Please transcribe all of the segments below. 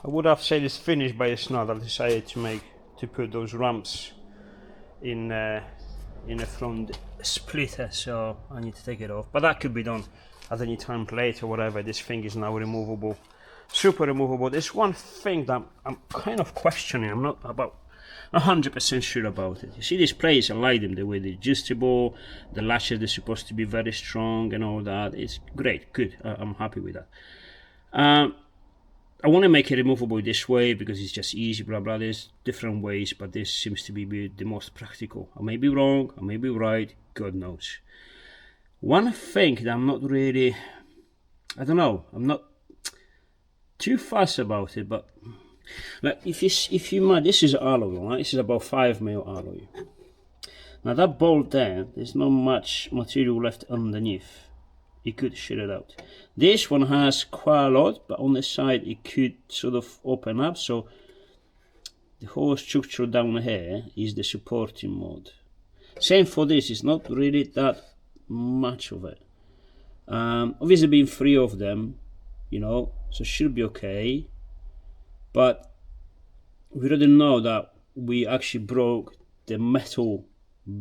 I would have said it's finished, but it's not. I decided to put those ramps in the front splitter, so I need to take it off. But that could be done at any time later, whatever. This thing is now removable, super removable. There's one thing that I'm kind of questioning. I'm not about 100% sure about it. You see these plates, I like them, the way they're adjustable, the latches, they're supposed to be very strong and all that. It's great, good, I'm happy with that. I want to make it removable this way because it's just easy, blah blah. There's different ways, but this seems to be the most practical. I may be wrong, I may be right, God knows. One thing that I'm not really, I don't know, I'm not too fussed about it, but like if you mind, this is alloy, right? This is about 5mm alloy. Now that bolt there, there's not much material left underneath. You could shit it out. This one has quite a lot, but on the side it could sort of open up, so the whole structure down here is the supporting mode. Same for this, it's not really that much of it. Obviously being 3 of them, you know, so should be okay, but we already know that we actually broke the metal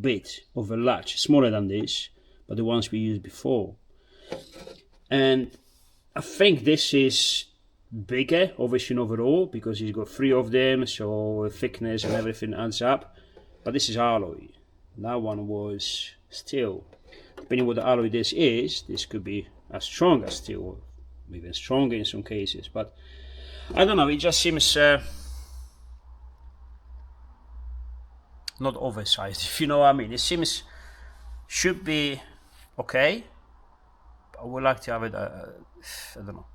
bit of a latch, smaller than this, but the ones we used before. And I think this is bigger, obviously overall, because you've got 3 of them, so the thickness and everything adds up. But this is alloy. That one was steel. Depending what the alloy this is, this could be as strong as steel, or even stronger in some cases. But I don't know, it just seems not oversized, if you know what I mean. It seems should be okay. I would like to have it, I don't know,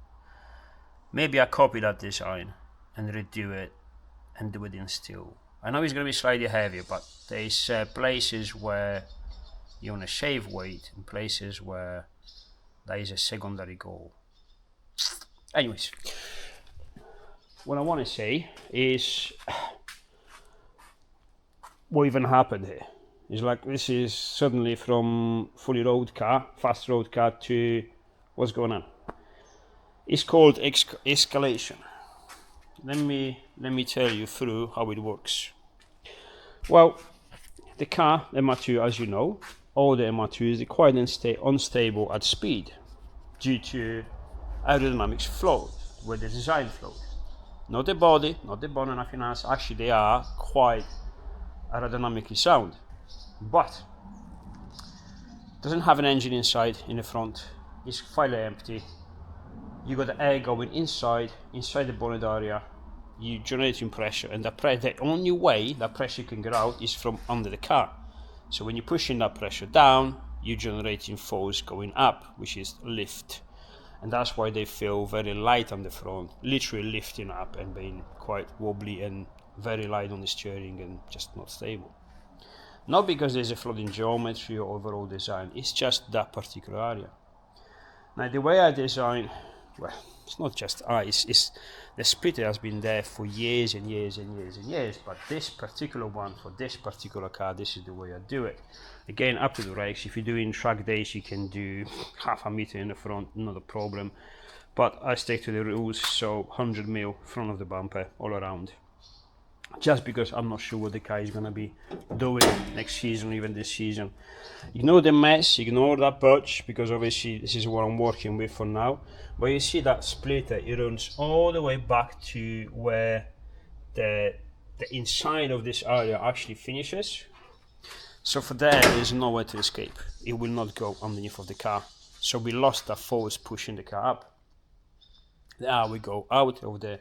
maybe I copy that design and redo it and do it in steel. I know it's going to be slightly heavier, but there's places where you want to shave weight and places where that is a secondary goal. Anyways, what I want to say is what even happened here. It's like this is suddenly from fully road car, fast road car, to what's going on. It's called escalation. Let me tell you through how it works. Well, the car MR2, as you know, all the MR2s are quite unstable at speed due to aerodynamics float, where the design float. Not the body, not the bone, nothing else. Actually, they are quite aerodynamically sound. But doesn't have an engine inside in the front, it's fairly empty. You got the air going inside the bonnet area, you generating pressure, and the only way that pressure can get out is from under the car. So when you're pushing that pressure down, you're generating force going up, which is lift, and that's why they feel very light on the front, literally lifting up and being quite wobbly and very light on the steering and just not stable. Not because there's a flaw in geometry or overall design, it's just that particular area. Now the way I design, well, it's not just it's the splitter has been there for years and years and years and years, but this particular one, for this particular car, this is the way I do it. Again, up to the rakes. If you're doing track days, you can do 0.5 meter in the front, not a problem, but I stick to the rules, so 100mm front of the bumper all around. Just because I'm not sure what the car is going to be doing next season, even this season. Ignore the mess, ignore that patch, because obviously this is what I'm working with for now. But you see that splitter, it runs all the way back to where the inside of this area actually finishes. So for there's nowhere to escape. It will not go underneath of the car. So we lost that force pushing the car up. Now we go out of the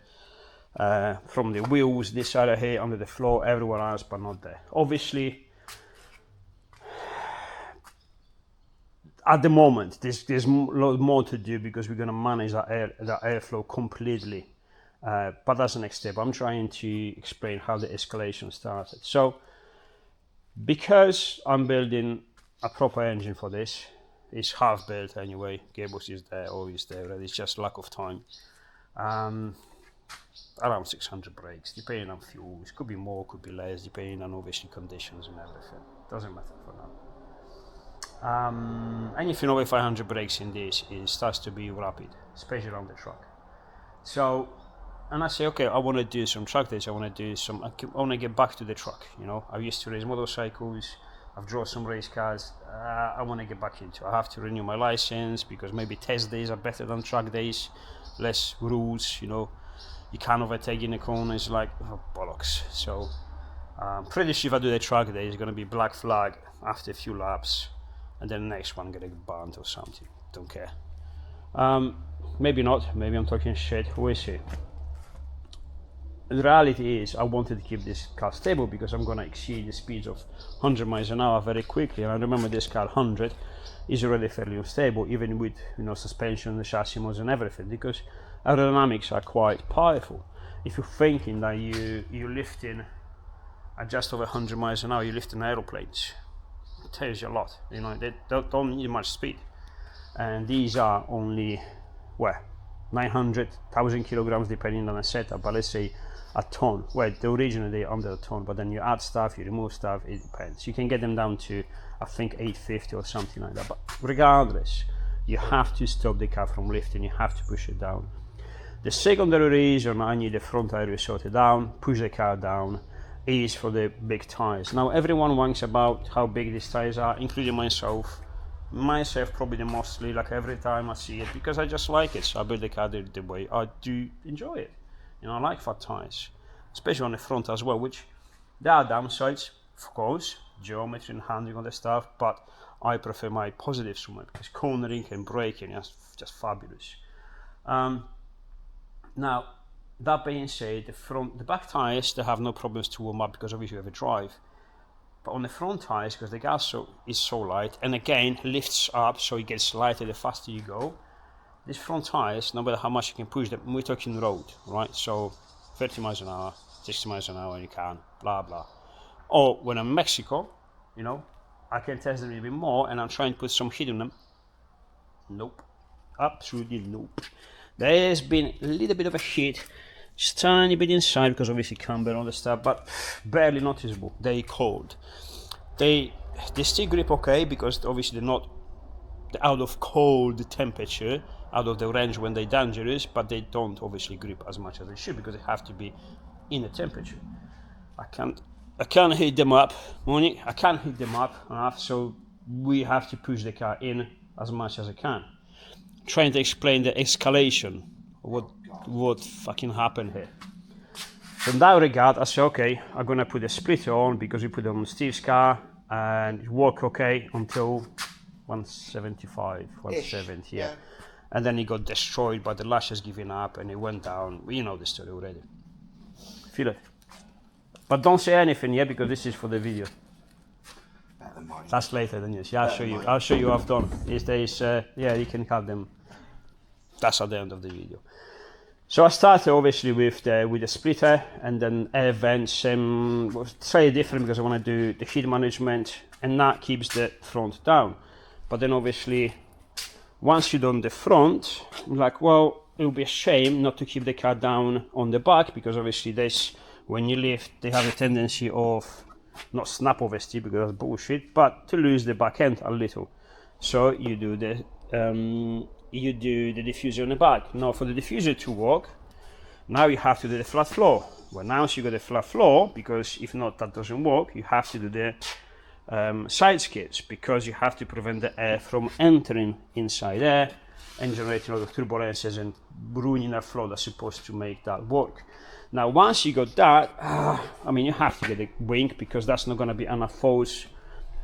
from the wheels, this area here, under the floor, everywhere else, but not there. Obviously, at the moment, there's a lot more to do because we're going to manage that airflow completely. But that's the next step. I'm trying to explain how the escalation started. So, because I'm building a proper engine for this, it's half built anyway. Gearbox is there, always there. It's just lack of time. Around 600 brakes, depending on fuels. Could be more, could be less, depending on obviously conditions and everything. Doesn't matter for now. Anything over 500 brakes in this, it starts to be rapid, especially around the truck. So And I say, okay, I want to do some track days. I want to get back to the truck. You know, I used to race motorcycles. I've drawn some race cars. I want to get back into. I have to renew my license because maybe test days are better than track days. Less rules. You know, you can't overtake in the corners, like bollocks. So pretty sure if I do the track day, it's going to be black flag after a few laps, and then the next one going to get banned or something. Don't care. Maybe not. Maybe I'm talking shit. We'll see. The reality is I wanted to keep this car stable because I'm going to exceed the speeds of 100 miles an hour very quickly, and I remember this car 100 is already fairly unstable, even with suspension, the chassis modes and everything, because aerodynamics are quite powerful. If you're thinking that you're lifting at just over 100 miles an hour, you're lifting aeroplanes, it tells you a lot. They don't need much speed, and these are only 900,000 kilograms depending on the setup, but let's say a ton. Well, the original they're under a ton, but then you add stuff, you remove stuff, it depends. You can get them down to, I think, 850 or something like that. But regardless, you have to stop the car from lifting, you have to push it down. The secondary reason I need the front area sorted down, push the car down, is for the big tires. Now everyone wants about how big these tires are, including myself. Myself probably the mostly, like every time I see it, because I just like it. So I build the car the way I do enjoy it. I like fat tires, especially on the front as well, which there are downsides, of course, geometry and handling on the stuff, but I prefer my positives from it because cornering and braking is just fabulous. Now, that being said, the back tires, they have no problems to warm up because obviously you have a drive. But on the front tires, because the gas is so light, and again lifts up, so it gets lighter the faster you go. These front tires, no matter how much you can push them, we're talking road, right? So 30 miles an hour, 60 miles an hour, you can, blah blah. Or when I'm in Mexico, I can test them a little bit more, and I'm trying to put some heat on them. Nope, absolutely nope. There's been a little bit of a heat. Just tiny bit inside because obviously camber and all the stuff, but barely noticeable. They cold. They still grip okay because obviously they're out of cold temperature, out of the range when they're dangerous, but they don't obviously grip as much as they should because they have to be in the temperature. I can't heat them up, Monique. I can't heat them up enough, so we have to push the car in as much as I can. Trying to explain the escalation. What fucking happened here. So in that regard, I said, okay, I'm gonna put a splitter on because we put it on Steve's car and it worked okay until 175, 170, yeah. And then it got destroyed by the lashes giving up and it went down. You know the story already. Feel it. But don't say anything yet because this is for the video. That's later than this. Yeah, I'll show you what I've done. You can cut them. That's at the end of the video. So I started obviously with the splitter, and then air vents, slightly different because I want to do the heat management, and that keeps the front down. But then obviously, once you've done the front, I'm like, well, it would be a shame not to keep the car down on the back because obviously when you lift, they have a tendency of not snap obviously because that's bullshit, but to lose the back end a little. So you do the diffuser on the back. Now for the diffuser to work, now you have to do the flat floor. Well, now you got the flat floor because if not, that doesn't work. You have to do the side skids because you have to prevent the air from entering inside there and generating a lot of turbulences and ruining that flow that's supposed to make that work. Now, once you got that, you have to get a wing because that's not going to be enough force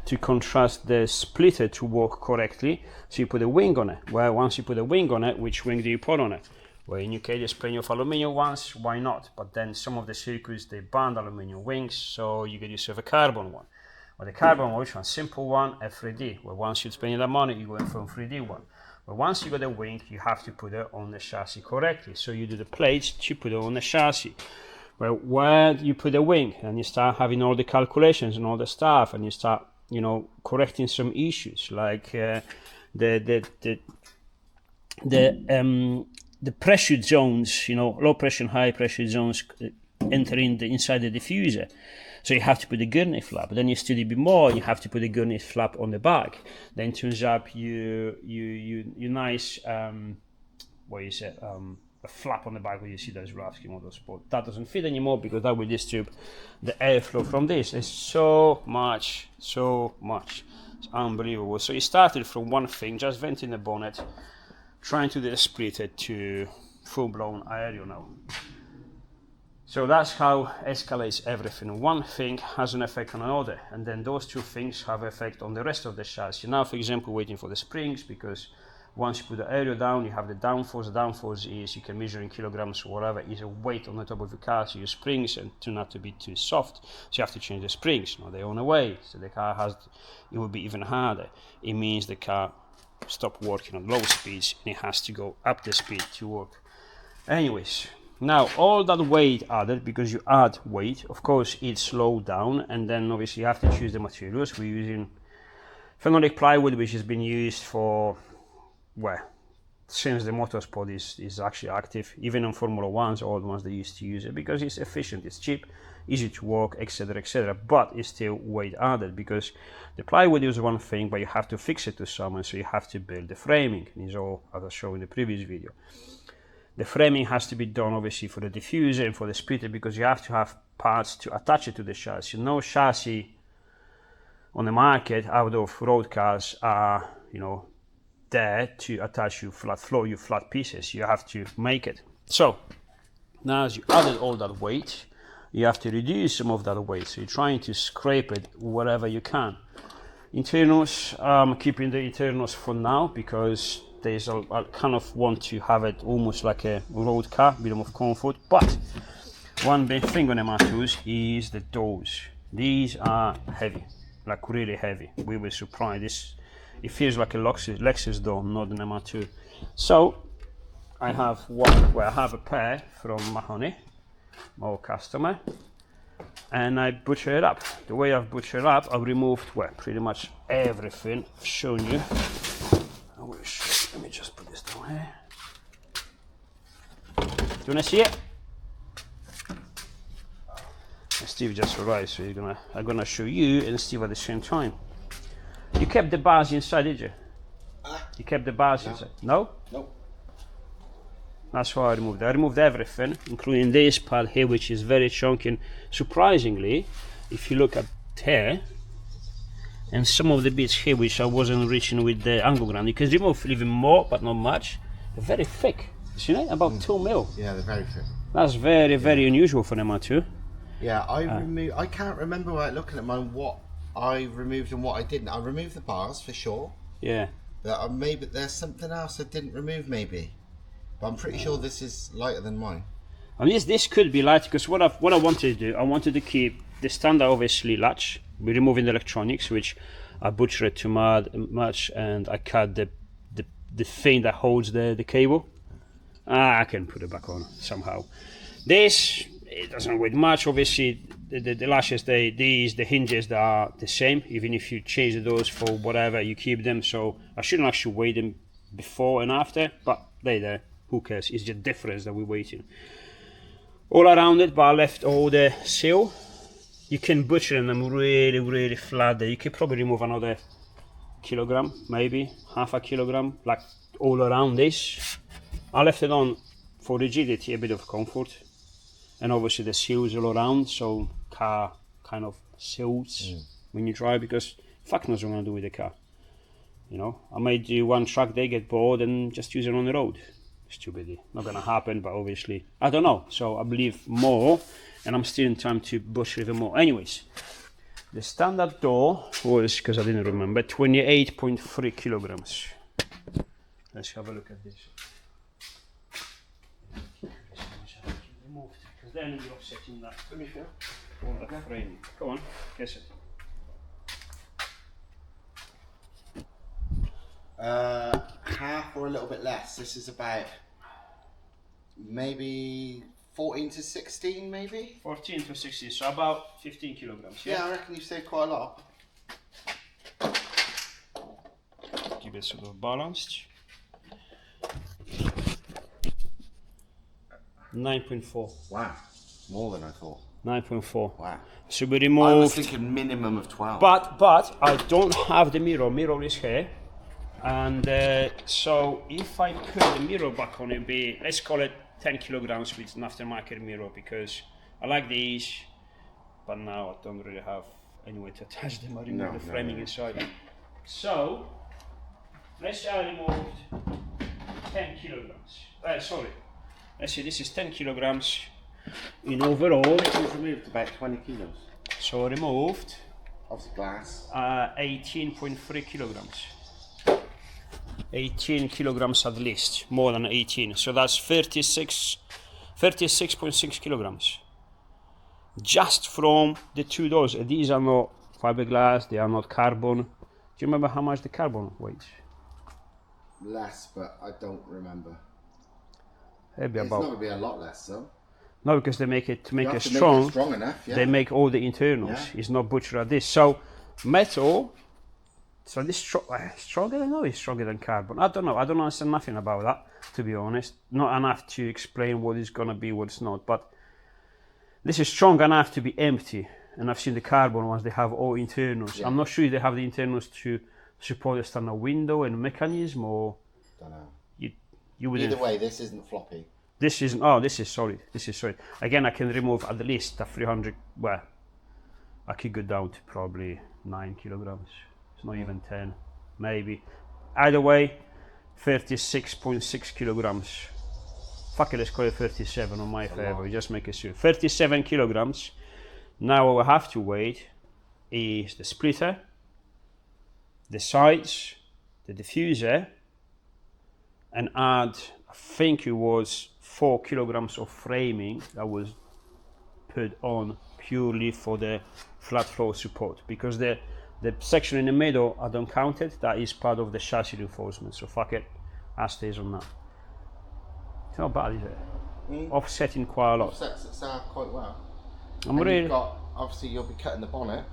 to contrast the splitter to work correctly. So you put a wing on it. Well, once you put a wing on it, which wing do you put on it? Well, in UK, there's plenty of aluminium ones. Why not? But then some of the circuits, they ban aluminium wings, so you get yourself a carbon one. Well, the carbon one, which one? Simple one, a 3D. Well, once you spend that money, you go in for a 3D one. But once you got the wing, you have to put it on the chassis correctly. So you do the plates to put it on the chassis. Well, where do you put the wing? And you start having all the calculations and all the stuff, and you start, correcting some issues like the pressure zones, low pressure and high pressure zones entering inside the diffuser. So you have to put the gurney flap. Then you study a bit more. You have to put the gurney flap on the back. Then turns up you nice a flap on the back where you see those Ravsky Motorsport. That doesn't fit anymore because that will disturb the airflow from this. There's so much. It's unbelievable. So it started from one thing, just venting the bonnet, trying to split it to full-blown aero now. So that's how escalates everything. One thing has an effect on another, and then those two things have effect on the rest of the chassis. Now, for example, waiting for the springs, because once you put the aero down, you have the downforce. The downforce is, you can measure in kilograms or whatever, is a weight on the top of the car, so your springs and to not to be too soft. So you have to change the springs. Now they're on the way, so the car has, it will be even harder. It means the car stop working on low speeds and it has to go up the speed to work. Anyways, now all that weight added, because you add weight, of course it slows down, and then obviously you have to choose the materials. We're using phenolic plywood, which has been used for, well, since the motorsport is actually active. Even on Formula 1s, all the ones they used to use it because it's efficient, it's cheap, easy to work, etc., but it's still weight added, because the plywood is one thing, but you have to fix it to something, so you have to build the framing. It's all as I showed in the previous video. The framing has to be done obviously for the diffuser and for the splitter, because you have to have parts to attach it to the chassis. No chassis on the market out of road cars are, you know, there to attach your flat floor, your flat pieces. You have to make it. So now as you added all that weight, you have to reduce some of that weight. So you're trying to scrape it wherever you can. Internals, keeping the internals for now, because I kind of want to have it almost like a road car, a bit of comfort. But one big thing on the M2s is the doors. These are heavy, like really heavy. We were surprised. It feels like a Lexus door, not an M2. So I have one, well, I have a pair from Mahoney, my old customer, and I butcher it up. The way I've butchered up, I've removed, well, pretty much everything I've shown you. I wish, let me just put this down here. Do you want to see it? And Steve just arrived, so I'm gonna show you and Steve at the same time. You kept the bars inside, did you? You kept the bars inside? No? Nope. That's why I removed it. I removed everything, including this part here, which is very chunky. And surprisingly, if you look at here, and some of the bits here which I wasn't reaching with the angle grind, you can remove even more, but not much. They're very thick. You know, about 2 mil. Yeah, they're very thick. That's very, very unusual for an M2. Yeah, I can't remember without looking at mine what I removed and what I didn't. I removed the bars for sure. Yeah. But maybe there's something else I didn't remove, maybe. But I'm pretty sure this is lighter than mine. I mean, this could be light, because what I wanted to do, I wanted to keep the standard obviously latch. We're removing the electronics, which I butchered too much, and I cut the thing that holds the cable. I can put it back on somehow. This, it doesn't weigh much. Obviously, the lashes, the hinges, they are the same. Even if you change the doors for whatever, you keep them. So I shouldn't actually weigh them before and after, but they're there. Who cares? It's just difference that we're waiting. All around it, but I left all the seal. You can butcher them really, really flat there. You could probably remove another kilogram, maybe half a kilogram, like all around this. I left it on for rigidity, a bit of comfort, and obviously the seals all around, so car kind of seals when you drive, because fuck knows what I'm gonna do with the car. You know, I might do one track day, get bored, and just use it on the road. Stupidly, not gonna happen, but obviously I don't know. So I believe more, and I'm still in time to butcher even more. Anyways, the standard door was, because I didn't remember, 28.3 kilograms. Let's have a look at this. Because then you're offsetting that. Let me feel. All that framing. Go on, guess it. Half or a little bit less. This is about maybe 14 to 16, maybe? 14 to 16, so about 15 kilograms. Yeah, I reckon you saved quite a lot. Keep it sort of balanced. 9.4. Wow, more than I thought. 9.4. Wow. So we removed. I was thinking minimum of 12. But I don't have the mirror. Mirror is here. And so if I put the mirror back on, it'd be, let's call it 10 kilograms with an aftermarket mirror because I like these, but now I don't really have anywhere to attach them. I remove the framing inside. So let's say I removed 10 kilograms. Sorry, let's say this is 10 kilograms in overall. We've removed about 20 kilos. So I removed Of the glass. 18.3 kilograms. 18 kilograms at least, more than 18. So that's 36.6 kilograms. Just from the two doors. These are not fiberglass, they are not carbon. Do you remember how much the carbon weighs? Less, but I don't remember. Maybe It's about. not going to be a lot less, though. No, because they make it to make You it have to strong. make it strong enough, yeah. They make all the internals. Yeah. It's not butchered at this. So metal. So this stronger than it's stronger than carbon. I don't know. I don't understand nothing about that, to be honest. Not enough to explain what is gonna be, what's not. But this is strong enough to be empty. And I've seen the carbon ones. They have all internals. Yeah. I'm not sure if they have the internals to support the standard window and mechanism, or Don't know. you wouldn't. Either way, this isn't floppy. This isn't. Oh, this is solid. This is solid. Again, I can remove at least a 300. Well, I could go down to probably 9 kilograms. It's not even 10, maybe. Either way, 36.6 kilograms. Fuck it, let's call it 37 on my favor. Just make it sure. 37 kilograms. Now what we have to weight is the splitter, the sides, the diffuser, and add, I think it was 4 kilograms of framing that was put on purely for the flat floor support, because the section in the middle I don't count it. That is part of the chassis reinforcement, so fuck it, I stays on that. It's not bad, is it? Offsetting quite a lot. Offsets itself quite well. I'm And really. you've got, obviously you'll be cutting the bonnet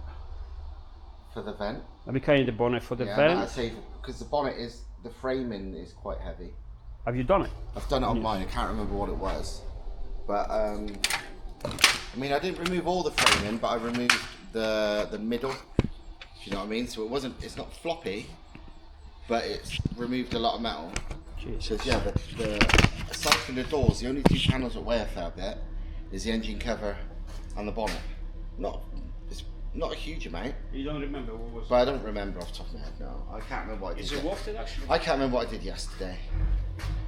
for the vent. I'll be cutting the bonnet for the Yeah, vent. I'd say, because the bonnet is, the framing is quite heavy. Have you done it? I've done it on mine, I can't remember what it was. But, I mean, I didn't remove all the framing, but I removed the middle, if you know what I mean? So it wasn't, it's not floppy, but it's removed a lot of metal. Jesus. Because, yeah, aside from the doors, the only two panels that weigh a fair bit is the engine cover and the bonnet. It's not a huge amount, You don't remember what was but I don't remember off the top of my head, no. I can't remember what I did. Is it wafted actually? I can't remember what I did yesterday.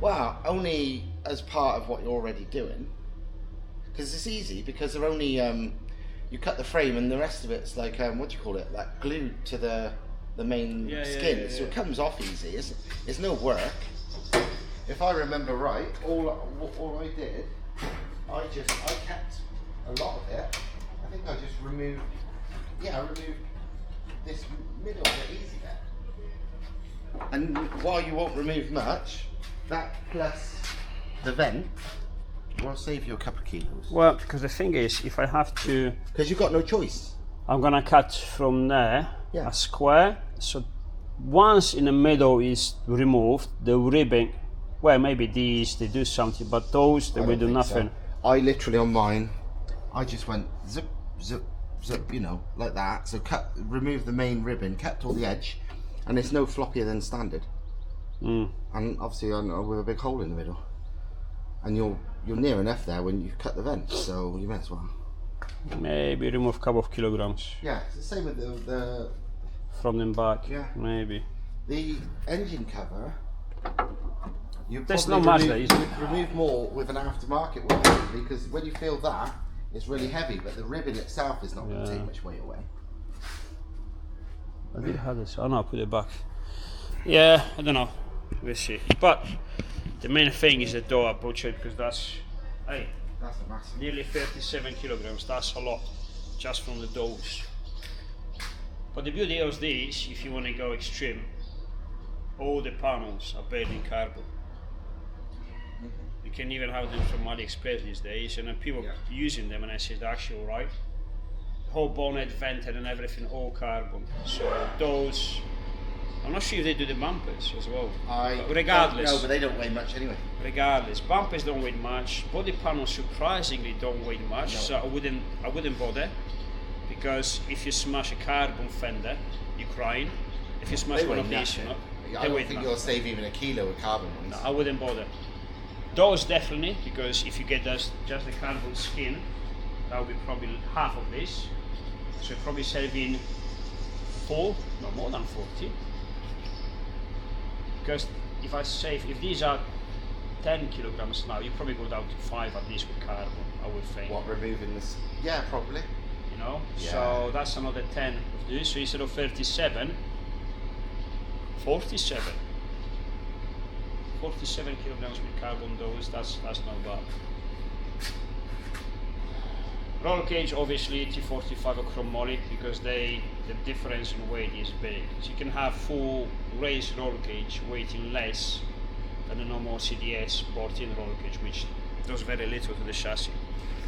Well, only as part of what you're already doing. Because it's easy, because they're only, you cut the frame and the rest of it's like, what do you call it? Like glued to the main skin. So it comes off easy. It's no work. If I remember right, all I did, I kept a lot of it. I think I just removed, I removed this middle bit easy there. And while you won't remove much, that plus the vent will save you a couple of kilos. Well, because the thing is, if I have to, Because you've got no choice. I'm gonna cut from there Yeah. a square. So once in the middle is removed, the ribbing, well, maybe these they do something, but those they I will don't do think nothing. so. I literally on mine, I just went zip, zip, zip, you know, like that. So remove the main ribbon, kept all the edge, and it's no floppier than standard. And obviously, I know with a big hole in the middle, and you're near enough there when you cut the vent, so you might as well. Maybe remove a couple of kilograms Yeah, it's the same with the from them back. Yeah. Maybe. The engine cover. You There's probably not much there, is it? remove more with an aftermarket one, because when you feel that, it's really heavy, but the ribbon itself is not going to take much weight away. I did have this. Oh no, I put it back. Yeah, I don't know. We'll see. But the main thing is the door I butchered, because that's, hey, That's a massive. nearly 37 kilograms. That's a lot, just from the doors. But the beauty of these, if you want to go extreme, all the panels are built in carbon. You can even have them from AliExpress these days, and then people using them, and I said, they're actually alright. The whole bonnet, vented, and everything, all carbon. So those, I'm not sure if they do the bumpers as well. But regardless, No, but they don't weigh much anyway. regardless, bumpers don't weigh much. Body panels surprisingly don't weigh much, so I wouldn't bother, because if you smash a carbon fender, you're crying. If you smash They one weigh of these, nothing. you know, I they don't weigh think nothing. you'll save even a kilo with carbon ones. I wouldn't bother. Those definitely, because if you get just the carbon skin, that will be probably half of this. So you're probably saving 4, no more than 40. Because if these are 10 kilograms now, you probably go down to 5 at least with carbon, I would think. What, removing this? Yeah, probably. You know? Yeah. So that's another 10 of this. So instead of 37, 47. 47 kilograms with carbon dose, that's not bad. Roll cage obviously T45 or chromolytic because the difference in weight is big. So you can have full race roll cage weighing less than a normal CDS bought-in roll cage, which does very little to the chassis.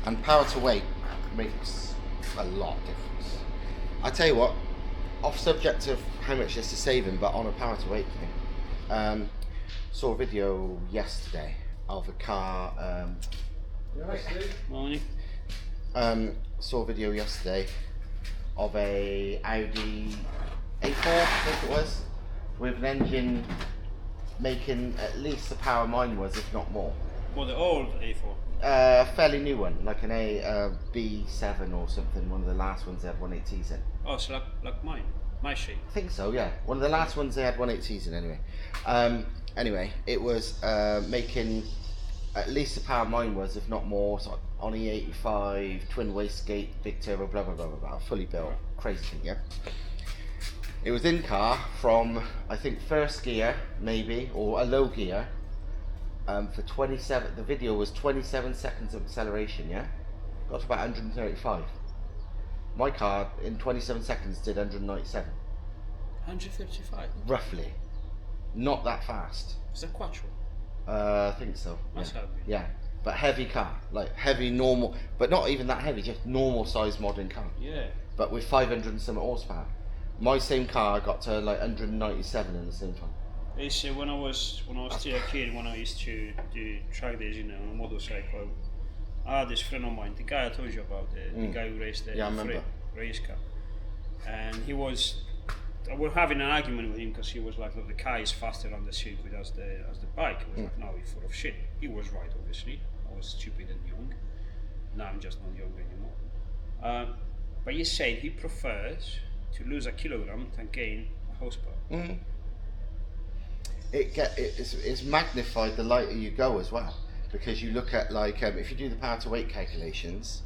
And power to weight makes a lot of difference. I tell you what, off subject of how much this is saving, but on a power to weight thing, saw a video yesterday of a car. Morning. Saw a video yesterday of a Audi A4, I think it was, with an engine making at least the power mine was, if not more. Well, the old A4. Fairly new one, like an B7 or something. One of the last ones they had 180s in. Oh, so like mine, my shape. I think so, yeah. One of the last ones they had 180s in, anyway. Anyway, it was making at least the power mine was, if not more. So on E85, twin wastegate, big turbo, blah blah blah blah blah, fully built, crazy thing, yeah. It was in car from, I think, first gear maybe, or a low gear, for 27. The video was 27 seconds of acceleration, yeah. Got to about 135. My car in 27 seconds did 197. 155. Roughly, not that fast. Is that quattro? I think so. That's heavy. Yeah, but heavy car, like heavy normal, but not even that heavy, just normal size modern car. Yeah. But with 500 and some horsepower. My same car got to like 197 in the same time. It's when I was still a kid, when I used to do track days, on a motorcycle. I had this friend of mine, the guy I told you about, the guy who raced the race car, and he was. We were having an argument with him because he was like, "Look, the car is faster on the circuit as the bike." I was like, "No, you're full of shit." He was right, obviously. I was stupid and young. Now I'm just not young anymore. But he said he prefers to lose a kilogram than gain a horsepower. Mm. It's magnified the lighter you go as well, because you look at like if you do the power to weight calculations,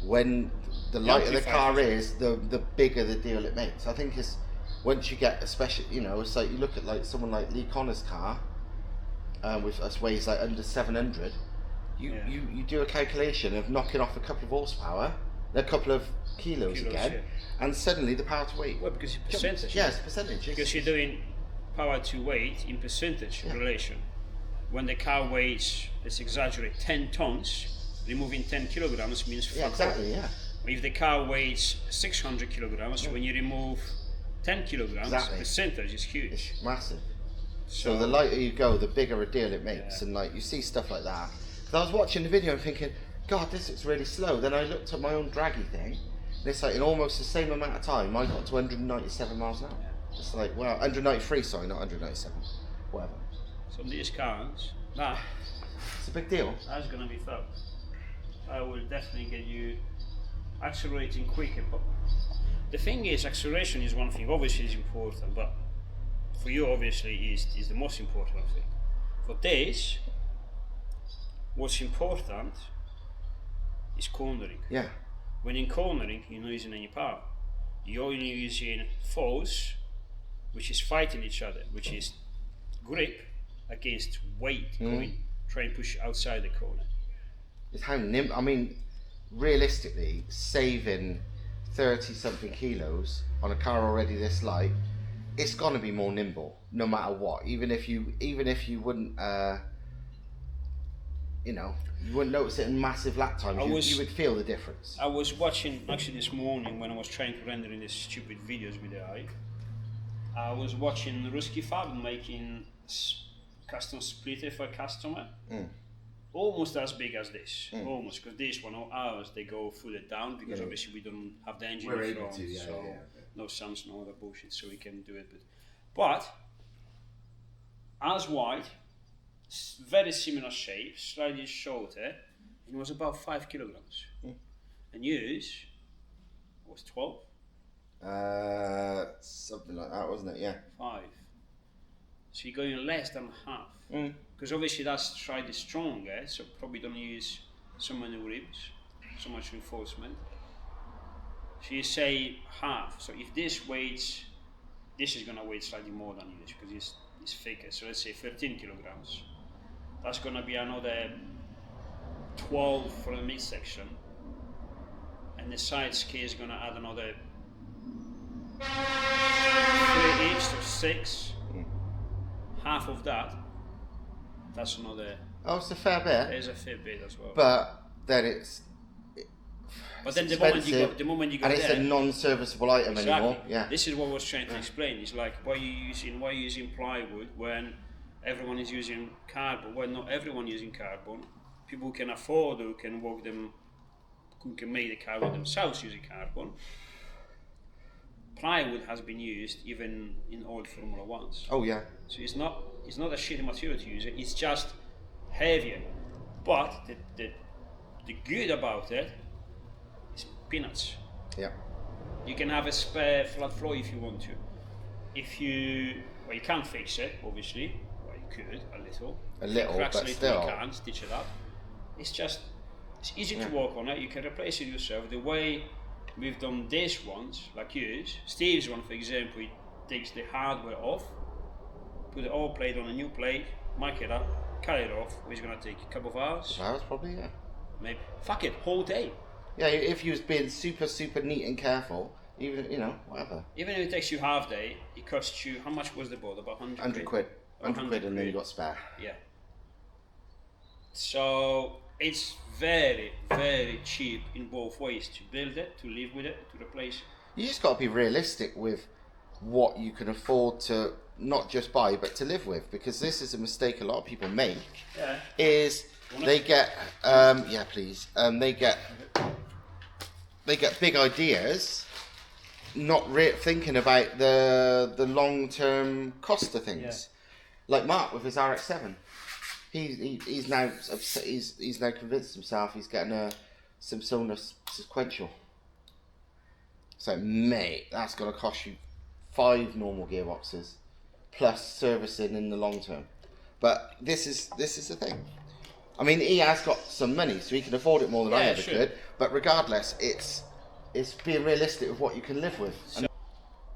when the lighter the car is, the bigger the deal it makes. I think it's once you get especially it's like you look at like someone like Lee Connor's car, with us weighs like under 700. You do a calculation of knocking off a couple of horsepower, a couple of kilos again, and suddenly the power to weight. Well, because it's percentage. Yes, percentage. Because you're doing power to weight in percentage relation. When the car weighs, let's exaggerate, 10 tons, removing 10 kilograms means fuck exactly, all. If the car weighs 600 kilograms, when you remove 10 kilograms, percentage is huge. It's massive. So the lighter you go, the bigger a deal it makes, and like you see stuff like that. Because I was watching the video and thinking, God, this looks really slow. Then I looked at my own draggy thing, and it's like in almost the same amount of time, I got to 197 miles an hour. It's like, well, 193, sorry, not 197. Whatever. So these cars, it's a big deal. That's gonna be tough. I will definitely get you accelerating quicker. But the thing is, acceleration is one thing. Obviously, it's important, but for you, obviously, is the most important thing. For this, what's important is cornering. Yeah. When in cornering, you're not using any power. You're only using force, which is fighting each other, which is grip against weight going, try and push outside the corner. It's how nimble. I mean, realistically, saving 30 something kilos on a car already this light, it's gonna be more nimble no matter what. Even if you wouldn't you wouldn't notice it in massive lap times. You would feel the difference. I was watching actually this morning when I was trying to render in these stupid videos with AI. I was watching Ruski Fab making custom splitter for a customer. Almost as big as this, almost, because this one, ours, they go further down because obviously we don't have the engine in front, so no sums, no other bullshit, so we can do it. But as wide, very similar shape, slightly shorter, and it was about 5 kilograms. And yours was 12? Something like that, wasn't it? Yeah. 5. So you're going less than half. Because obviously that's slightly stronger, so probably don't use so many ribs, so much reinforcement. So you say half. So if this weighs, this is gonna weigh slightly more than yours because it's thicker. So let's say 13 kilograms. That's gonna be another 12 for the midsection, and the side scale is gonna add another 3 each, so 6. Half of that. That's another. Oh, it's a fair bit. There's a fair bit as well. But then it's. But then the moment you go and it's there, a non-serviceable item anymore. Yeah. This is what I was trying to explain. It's like why you using plywood when everyone is using cardboard? Well, not everyone using cardboard. People who can afford, who can work them, who can make the cardboard themselves using cardboard. Plywood has been used even in old Formula Ones. Oh yeah. So it's not a shitty material to use. It's just heavier. But the good about it is peanuts. Yeah. You can have a spare flat floor if you want to. You can't fix it, obviously. Well, you could a little. Cracks but still. You can stitch it up. It's easy to work on it. You can replace it yourself. The way we've done this ones, like yours, Steve's one, for example, he takes the hardware off, put the old plate on a new plate, mark it up, cut it off, which is going to take a couple of hours. Hours probably, yeah. Maybe. Fuck it, whole day. Yeah, if you was being super, super neat and careful, even, whatever. Even if it takes you half day, it costs you, how much was the board? About 100 quid. 100 quid and then you got spare. Yeah. So it's very, very cheap in both ways to build it, to live with it, to replace it. You just got to be realistic with what you can afford to not just buy but to live with, because this is a mistake a lot of people make. Yeah. Is they get they get big ideas, not thinking about the long-term cost of things. Yeah. Like Mark with his RX-7. He's now upset, he's now convinced himself he's getting some Sonos sequential. So mate, that's gonna cost you 5 normal gearboxes plus servicing in the long term. But this is the thing. I mean, he has got some money, so he can afford it more than I ever could. But regardless, it's being realistic with what you can live with. So,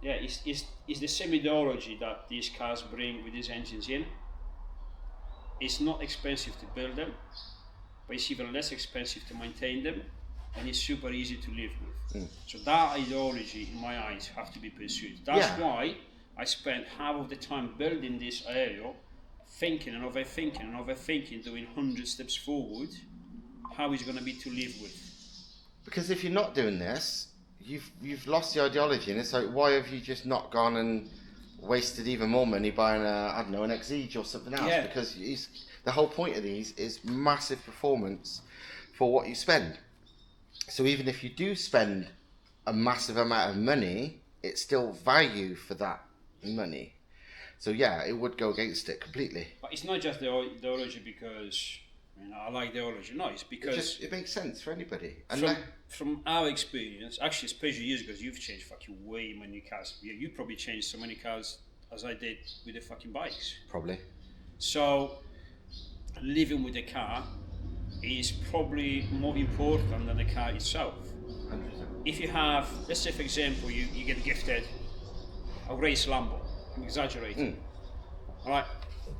it's the same ideology that these cars bring with these engines in. It's not expensive to build them, but it's even less expensive to maintain them, and it's super easy to live with. So that ideology, in my eyes, have to be pursued. That's why I spent half of the time building this area, thinking and overthinking, doing 100 steps forward, how it's going to be to live with. Because if you're not doing this, you've lost the ideology, and it's like, why have you just not gone and wasted even more money buying an Exige or something else? Yeah. Because the whole point of these is massive performance for what you spend. So even if you do spend a massive amount of money, it's still value for that money. So yeah, it would go against it completely. But it's not just the ideology because I like the ideology. No, it's because it makes sense for anybody. And from our experience, actually, especially years ago, you've changed fucking way many cars. You probably changed so many cars as I did with the fucking bikes. Probably. So living with the car is probably more important than the car itself. 100%. If you have, let's say for example, you get gifted a race Lambo, I'm exaggerating. Alright,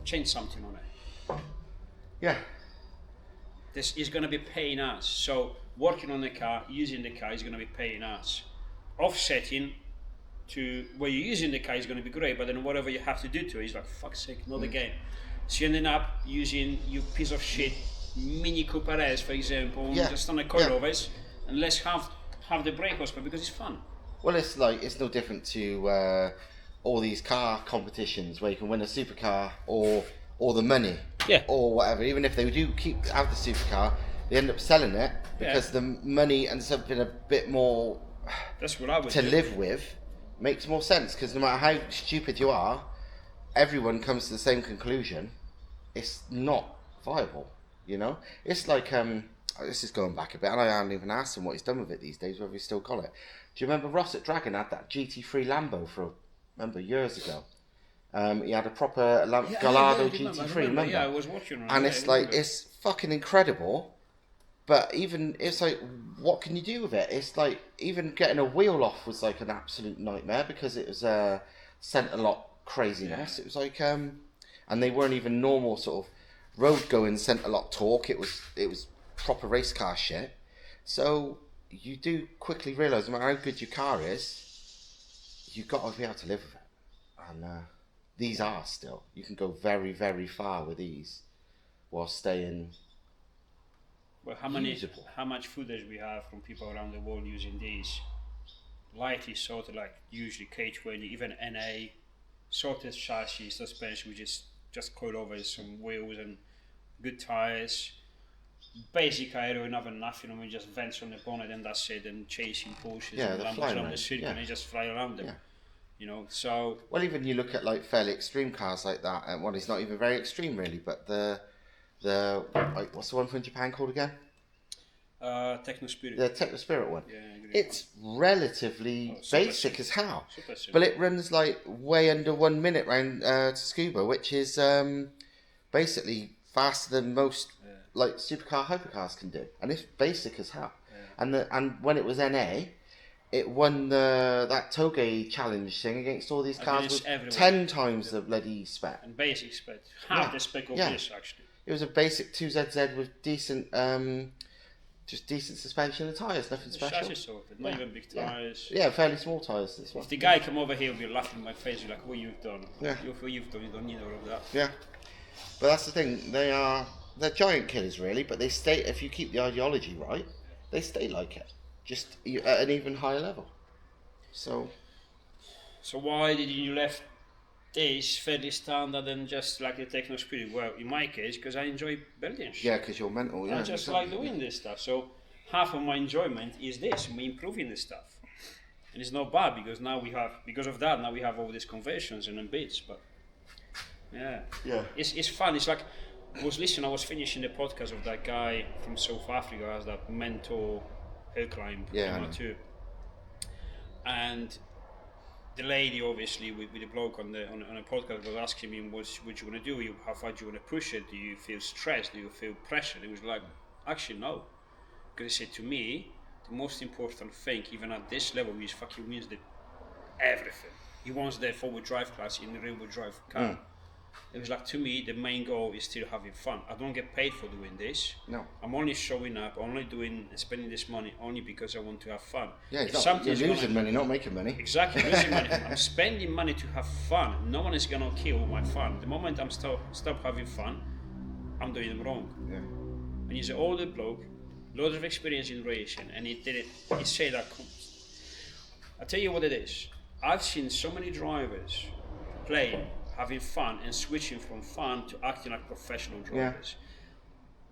change something on it. Yeah. This is going to be paying us. So working on the car, using the car is going to be paying us. Offsetting to where you're using the car is going to be great, but then whatever you have to do to it is like, fuck's sake, not again. So you ended up using your piece of shit Mini Cooper S, for example, just on the coilovers, and let's have the brake horsepower because it's fun. Well, it's no different to all these car competitions where you can win a supercar or the money, or whatever. Even if they do have the supercar, they end up selling it because the money and something a bit more that's what I would to live with makes more sense. Because no matter how stupid you are, everyone comes to the same conclusion. it's not viable. You know, it's like this is going back a bit, and I haven't even asked him what he's done with it these days, whether he's still got it. Do you remember Ross at Dragon had that GT3 Lambo years ago? He had a proper Gallardo GT3, remember? Yeah, I was watching it. And it's like, it's fucking incredible. But even, it's like, what can you do with it? It's like, even getting a wheel off was like an absolute nightmare because it was centre lock craziness. It was like, and they weren't even normal sort of road going centre lock torque. It was proper race car shit. So you do quickly realise, no matter how good your car is, you've got to be able to live with it. And these are still, you can go very, very far with these while staying. Well, how much footage we have from people around the world using these lightly sorted, like usually K20, even NA, sorted chassis, suspension, which is just coilovers, some wheels and good tires, basic aero, nothing, I mean, just vents on the bonnet and that's it, and chasing Porsches and Lambos around the circuit, and they just fly around them. You know, so. Well, even you look at like fairly extreme cars like that, and it's not even very extreme really, but the like, what's the one from Japan called again? Techno Spirit. The Techno Spirit one. Yeah, it's relatively basic as hell, super but it runs like way under 1 minute round to Scuba, which is basically faster than most like supercar hypercars can do, and it's basic as hell. And when it was NA, it won that Toge challenge thing against all these cars with 10 times the bloody spec. And basic spec, half the spec of this actually. It was a basic 2ZZ with decent, just decent suspension and tyres, nothing special. Chassis sorted, not even big tyres. Yeah, fairly small tyres this one. If the guy come over here, he'll be laughing in my face, he'll be like, what you've done. Yeah. What you've done, you don't need all of that. Yeah. But that's the thing, they're giant killers really, but they stay, if you keep the ideology right, they stay like it. Just at an even higher level. So why did you left this fairly standard and just like the Techno Spirit? Well, in my case, because I enjoy building shit. Yeah, because you're mental. Yeah, I just like doing this stuff. So half of my enjoyment is this, me improving this stuff. And it's not bad because now we have all these conversions and bits. But yeah, it's fun. It's like I was finishing the podcast of that guy from South Africa who has that mentor hill climb, too. And the lady, obviously, with the bloke on a podcast was asking me, what you want to do? How far do you want to push it? Do you feel stressed? Do you feel pressure? It was like, actually, no. Because he said to me, the most important thing, even at this level, is fucking wins everything. He wants the forward drive class in the rear wheel drive car. It was like, to me, the main goal is still having fun. I don't get paid for doing this. No. I'm only showing up, spending this money only because I want to have fun. Yeah, you're losing money, not making money. Exactly, losing money. I'm spending money to have fun. No one is going to kill my fun. The moment I'm stop having fun, I'm doing it wrong. Yeah. And he's an older bloke, loads of experience in racing, and he said that. I tell you what it is. I've seen so many drivers playing, having fun and switching from fun to acting like professional drivers.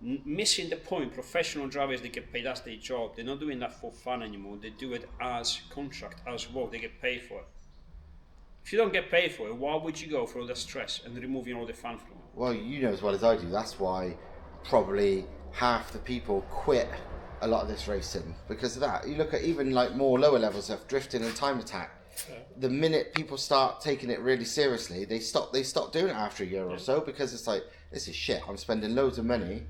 Missing the point. Professional drivers, they get paid, that's their job. They're not doing that for fun anymore. They do it as contract, as work. They get paid for it. If you don't get paid for it, why would you go for all the stress and removing all the fun from it? Well, you know as well as I do, that's why probably half the people quit a lot of this racing because of that. You look at even like more lower levels of drifting and time attack. The minute people start taking it really seriously, they stop doing it after a year or so because it's like, this is shit. I'm spending loads of money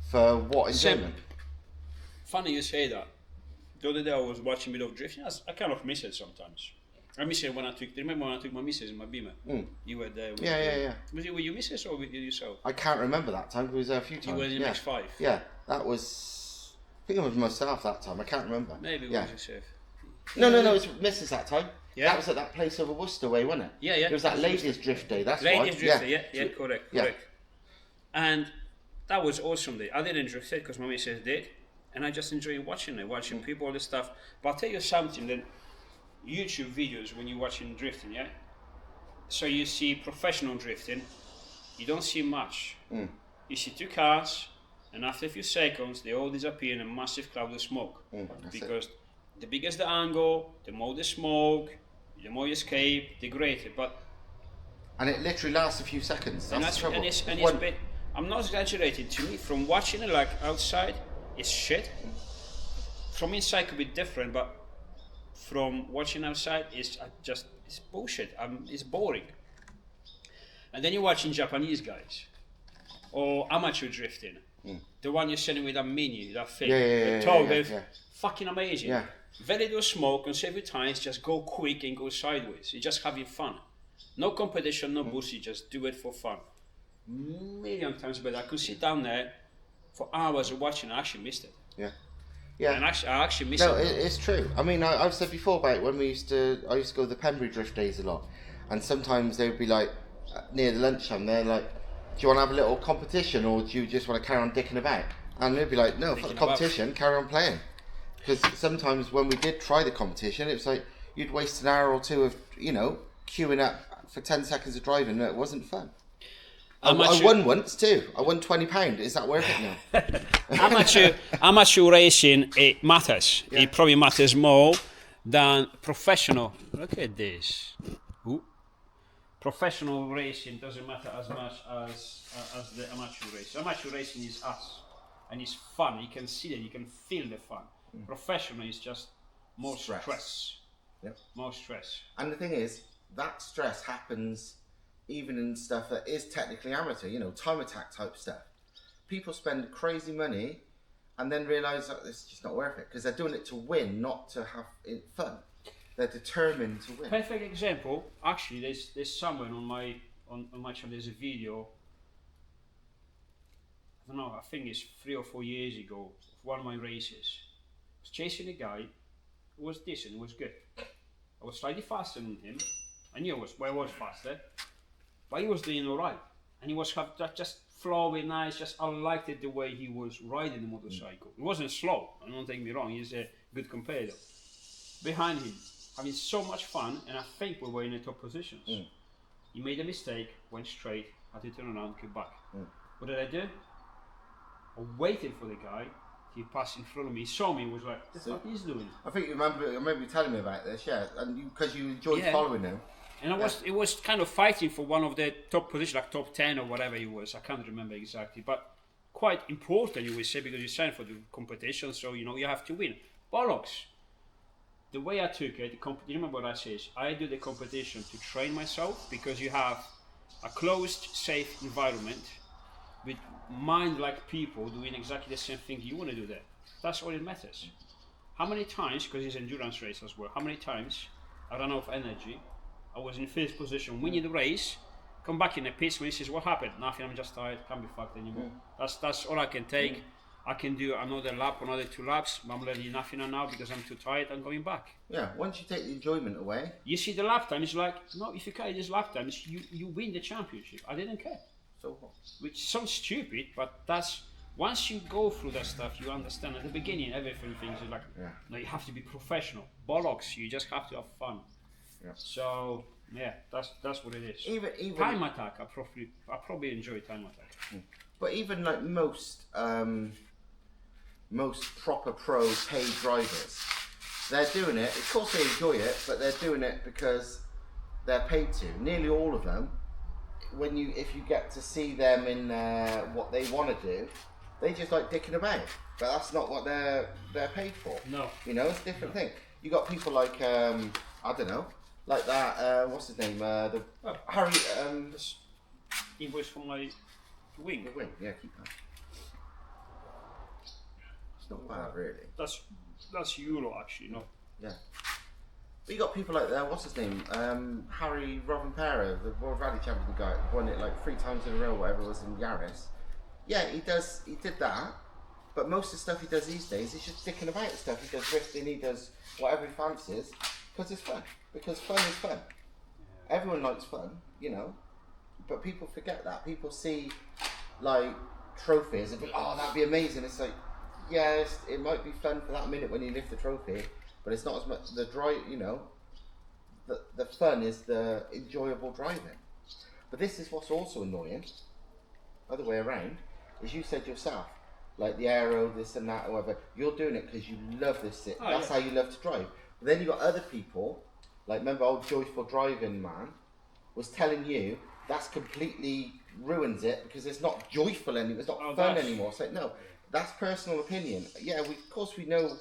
for what enjoyment? Funny you say that. The other day I was watching a bit of drifting. I kind of miss it sometimes. I miss it when I took my missus in my Beamer? You were there. Was it with your missus or with yourself? I can't remember that time. It was a few times. You were in X5. Yeah, that was. I think it was myself that time. I can't remember. Maybe it was yourself. No, it was Mrs. that time. Yeah. That was at that place over Worcester Way, wasn't it? Yeah. It was that Ladies Drift Day, that's Ladies Drift Day, yeah, correct. Yeah. And that was awesome day. I didn't drift it because my missus did, and I just enjoyed watching people, all this stuff. But I'll tell you something, then YouTube videos when you're watching drifting, yeah? So you see professional drifting, you don't see much. You see two cars, and after a few seconds, they all disappear in a massive cloud of smoke. Because the bigger the angle, the more the smoke, the more you escape, the greater. But And it literally lasts a few seconds. That's the trouble. And it's bit, I'm not exaggerating. To me, from watching it like outside, it's shit. From inside could be different, but from watching outside, it's bullshit. It's boring. And then you're watching Japanese guys or amateur drifting. The one you're sending with that mini, that thing, fucking amazing. Yeah. Very little smoke, and every time it's just go quick and go sideways. You're just having fun. No competition, no bullshit, just do it for fun. Million times better. I could sit down there for hours watching. I actually missed it. Yeah. Yeah. And I actually missed it. No, it's true. I mean, I've said before about when I used to go to the Pembury drift days a lot, and sometimes they would be like, near the lunchtime, they're like, do you want to have a little competition, or do you just want to carry on dicking about? And they'd be like, no, for the competition, carry on playing. Because sometimes when we did try the competition, it was like, you'd waste an hour or two of, queuing up for 10 seconds of driving, and it wasn't fun. I won once too. I won £20. Is that worth it now? Amateur racing, it matters. Yeah. It probably matters more than professional. Look at this. Ooh. Professional racing doesn't matter as much as the amateur racing. Amateur racing is us, and it's fun. You can see it. You can feel the fun. Professional is just more stress. Yep. More stress. And the thing is, that stress happens even in stuff that is technically amateur, time attack type stuff. People spend crazy money and then realise that it's just not worth it because they're doing it to win, not to have fun. They're determined to win. Perfect example. Actually, there's someone on my channel. There's a video. I don't know. I think it's 3 or 4 years ago of one of my races. I was chasing a guy who was decent. It was good. I was slightly faster than him. I knew I was faster. But he was doing all right, and he was just flowing nice. I liked it the way he was riding the motorcycle. He wasn't slow. Don't take me wrong. He's a good competitor. Behind him, having so much fun, and I think we were in the top positions. He made a mistake, went straight, had to turn around, come back. What did I do? I waited for the guy. He passed in front of me. He saw me. Was like, "What the fuck he's doing?" I think you remember you telling me about this, yeah, and because you enjoyed following him. And it was kind of fighting for one of the top positions, like top 10 or whatever he was. I can't remember exactly, but quite important, you would say, because you signed for the competition, so you have to win. Bollocks. The way I took it, you remember what I said? I do the competition to train myself because you have a closed, safe environment with mind-like people doing exactly the same thing you want to do there. That's all it matters. How many times, because it's endurance race as well, how many times I ran out of energy, I was in first position, winning the race, come back in the pits when he says, what happened? Nothing, I'm just tired, can't be fucked anymore. That's all I can take. I can do another lap, another 2 laps, but I'm learning nothing now because I'm too tired, I'm going back. Yeah, once you take the enjoyment away. You see the lap time, it's like, no, if you carry this lap time, you win the championship. I didn't care. So what? Which sounds stupid, but that's, once you go through that stuff, you understand. At the beginning, everything is like, no, you have to be professional. Bollocks, you just have to have fun. Yeah. So that's what it is. Even time attack, I probably enjoy time attack. But even like most proper pro paid drivers, they're doing it. Of course they enjoy it, but they're doing it because they're paid to. Nearly all of them, if you get to see them in what they want to do, they just like dicking about. But that's not what they're paid for. No, it's a different thing. You got people like I don't know. Like that, what's his name? Harry. He was from my wing. The wing, yeah, keep that. It's not bad, really. That's Euro, actually, no. Yeah. But you got people like that. What's his name? Harry Rovanpera, the World Rally Champion guy, won it like 3 times in a row, whatever it was in Yaris. Yeah, he did that. But most of the stuff he does these days, he's just dicking about the stuff. He does drifting, he does whatever he fancies, because it's fun. Because fun is fun. Yeah. Everyone likes fun, but people forget that. People see like trophies and think, oh, that'd be amazing. It's like, yes, it might be fun for that minute when you lift the trophy, but it's not as much the drive. The fun is the enjoyable driving. But this is what's also annoying. Other way around, is you said yourself, like the aero, this and that, or whatever. You're doing it because you love this. That's how you love to drive. But then you got other people. Like, remember old Joyful Driving man? was telling you, that's completely ruins it because it's not joyful anymore. It's not fun that's- anymore. So no, that's personal opinion. Yeah, of course we know.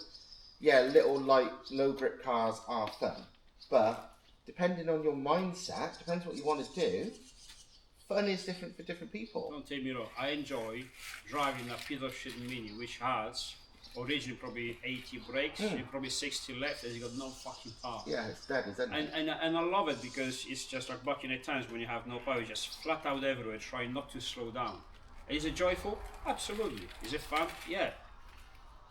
Yeah, little light, low grip cars are fun, but depending on your mindset, depends what you want to do. Fun is different for different people. Don't take me wrong, I enjoy driving a piece of shit Mini which has originally probably 80 brakes, and probably 60 left, and you got no fucking power. Yeah, it's dead, isn't it? And I love it because it's just like back in the times when you have no power, you just flat out everywhere, trying not to slow down. Is it joyful? Absolutely. Is it fun? Yeah.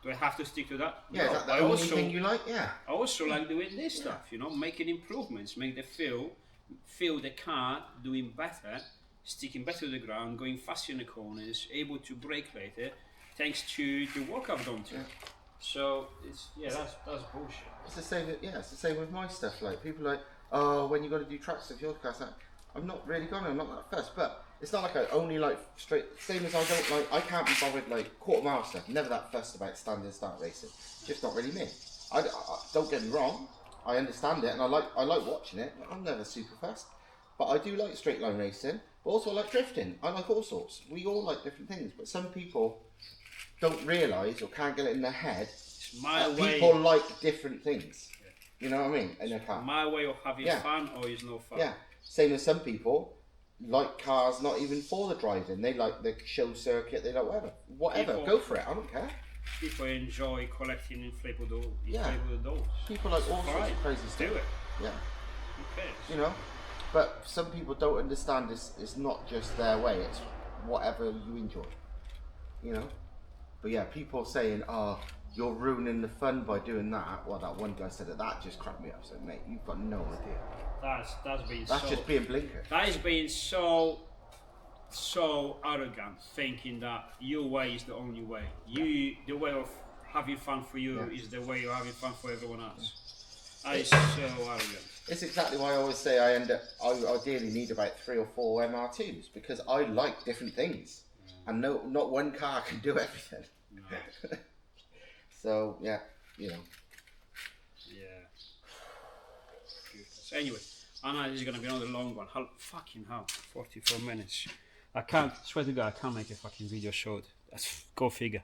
Do I have to stick to that? Yeah, no. is that the only thing you like? Yeah. I also like doing this stuff, you know, making improvements, make the feel the car doing better, sticking better to the ground, going faster in the corners, able to brake later, thanks to the work I've done to it. So it's that's bullshit. It's the same. It's the same with my stuff. Like people are like, oh, when you got to do track stuff, your car's like, I'm not really gonna. I'm not that fussed. But it's not like I only like straight. Same as I don't like. I can't be bothered like quarter mile stuff. Never that fussed about standing start racing. Just not really me. I don't get me wrong. I understand it and I like watching it. But I'm never super fast. But I do like straight line racing. But also I like drifting. I like all sorts. We all like different things. But some people don't realise or can't get it in their head. People like different things. You know what I mean? In their car. My way of having fun or is no fun. Yeah. Same as some people like cars not even for the driving. They like the show circuit. They like whatever. Go for it. I don't care. People enjoy collecting inflatable dolls. People like all sorts of crazy stuff. Do it. Yeah. Okay. You know, but some people don't understand it's not just their way. It's whatever you enjoy. You know. But yeah, people saying, "Oh, you're ruining the fun by doing that." Well, that one guy said that just cracked me up. I said, "Mate, you've got no idea." That's just being blinkered. That is being so arrogant, thinking that your way is the only way. The way of having fun for you is the way of having fun for everyone else. That is so arrogant. It's exactly why I always say I ideally need about 3 or 4 MR2s because I like different things, and not one car can do everything. No. So yeah, you know. Yeah. So anyway, I know this is gonna be another long one. Fucking hell, 44 minutes. I can't, swear to God, I can't make a fucking video short. Go figure.